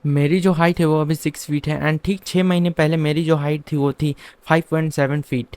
मेरी जो हाइट है वो अभी 6 फीट है एंड ठीक 6 महीने पहले मेरी जो हाइट थी वो थी 5.7 फीट।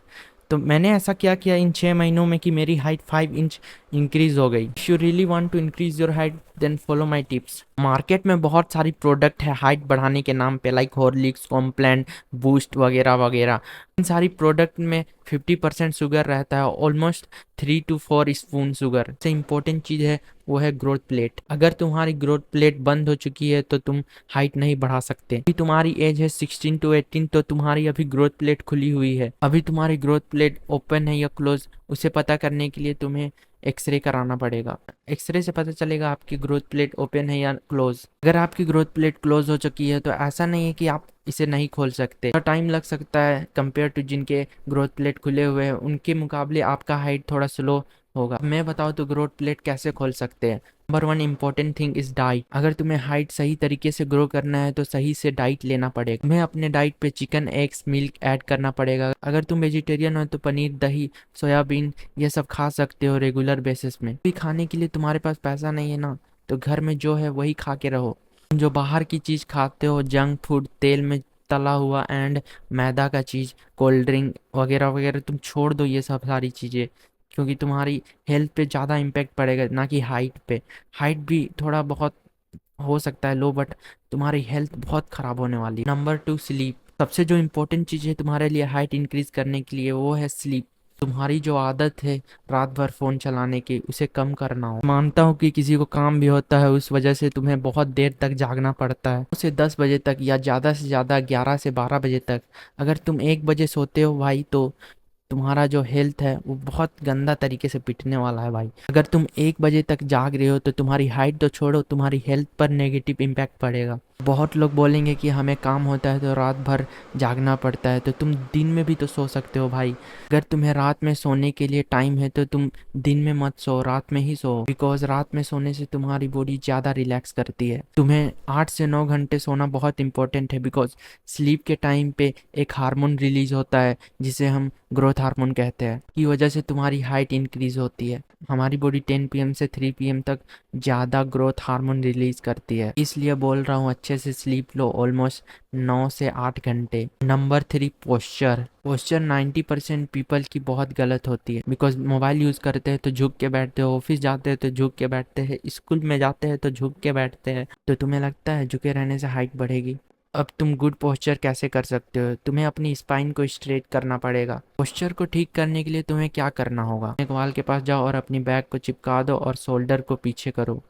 तो मैंने ऐसा क्या किया इन 6 महीनों में कि मेरी हाइट 5 इंच इंक्रीज हो गई। If you really want to increase your height then follow my tips. Market में बहुत सारी प्रोडक्ट है हाइट बढ़ाने के नाम पे, लाइक हॉर्लिक्स, कॉम्प्लान, बूस्ट वगैरह वगैरह। इन सारी प्रोडक्ट में 50% शुगर रहता है, ऑलमोस्ट 3 to 4 स्पून शुगर। सबसे इम्पोर्टेंट चीज़ है वो है ग्रोथ प्लेट। अगर तुम्हारी ग्रोथ प्लेट बंद हो चुकी है तो तुम हाइट नहीं बढ़ा सकते। अभी तुम्हारी एज है 16 to 18, तो तुम्हारी अभी ग्रोथ प्लेट खुली हुई है। अभी तुम्हारी ग्रोथ प्लेट ओपन है या क्लोज, उसे पता करने के लिए तुम्हें एक्सरे कराना पड़ेगा। एक्सरे से पता चलेगा आपकी ग्रोथ प्लेट ओपन है या क्लोज। अगर आपकी ग्रोथ प्लेट क्लोज हो चुकी है तो ऐसा नहीं है कि आप इसे नहीं खोल सकते। थोड़ा टाइम लग सकता है कंपेयर टू जिनके ग्रोथ प्लेट खुले हुए हैं, उनके मुकाबले आपका हाइट थोड़ा स्लो होगा। मैं बताऊँ तो ग्रोथ प्लेट कैसे खोल सकते हैं। Number one important thing is diet. अगर तुम्हें हाइट सही तरीके से ग्रो करना है तो सही से डाइट लेना पड़ेगा। तुम्हें अपने डाइट पे चिकन, एग्स, मिल्क ऐड करना पड़ेगा। अगर तुम वेजिटेरियन हो तो पनीर, दही, सोयाबीन ये सब खा सकते हो रेगुलर बेसिस में। भी खाने के लिए तुम्हारे पास पैसा नहीं है ना, तो घर में जो है वही खा के रहो। तुम जो बाहर की चीज़ खाते हो, जंक फूड, तेल में तला हुआ एंड मैदा का चीज़, कोल्ड ड्रिंक वगैरह वगैरह, तुम छोड़ दो ये सब सारी चीज़ें, क्योंकि तुम्हारी हेल्थ पे ज़्यादा इम्पेक्ट पड़ेगा ना कि हाइट पे। हाइट भी थोड़ा बहुत हो सकता है लो, बट तुम्हारी हेल्थ बहुत ख़राब होने वाली है। Number two sleep. सबसे जो इम्पोर्टेंट चीज़ है तुम्हारे लिए हाइट इंक्रीज करने के लिए वो है स्लीप। तुम्हारी जो आदत है रात भर फ़ोन चलाने की, उसे कम करना हो। मानता हूँ कि किसी को काम भी होता है, उस वजह से तुम्हें बहुत देर तक जागना पड़ता है, 9 से 10 बजे तक या ज़्यादा से ज़्यादा 11 से 12 बजे तक। अगर तुम 1 बजे सोते हो भाई तो तुम्हारा जो हेल्थ है वो बहुत गंदा तरीके से पिटने वाला है भाई। अगर तुम 1 बजे तक जाग रहे हो तो तुम्हारी हाइट तो छोड़ो, तुम्हारी हेल्थ पर नेगेटिव इम्पैक्ट पड़ेगा। बहुत लोग बोलेंगे कि हमें काम होता है तो रात भर जागना पड़ता है, तो तुम दिन में भी तो सो सकते हो भाई। अगर तुम्हें रात में सोने के लिए टाइम है तो तुम दिन में मत सो, रात में ही सो, बिकॉज रात में सोने से तुम्हारी बॉडी ज़्यादा रिलैक्स करती है। तुम्हें 8 से 9 घंटे सोना बहुत इंपॉर्टेंट है, बिकॉज स्लीप के टाइम पे एक हार्मोन रिलीज होता है जिसे हम ग्रोथ हार्मोन कहते हैं, की वजह से तुम्हारी हाइट इंक्रीज होती है। हमारी बॉडी 10 PM से 3 PM तक ज़्यादा ग्रोथ हार्मोन रिलीज करती है, इसलिए बोल रहा हूँ अच्छे से स्लीप लो, ऑलमोस्ट 9 से 8 घंटे। Number three, posture. Posture 90% people की बहुत गलत होती है, बिकॉज मोबाइल यूज़ करते हैं तो झुक के बैठते हो, ऑफिस जाते हैं तो झुक के बैठते हैं, स्कूल में जाते हैं तो झुक के बैठते हैं, तो तुम्हें लगता है झुके रहने से हाइट बढ़ेगी। अब तुम गुड पोस्चर कैसे कर सकते हो? तुम्हें अपनी स्पाइन को स्ट्रेट करना पड़ेगा। पोस्चर को ठीक करने के लिए तुम्हें क्या करना होगा, एक वॉल के पास जाओ और अपनी बैक को चिपका दो और शोल्डर को पीछे करो।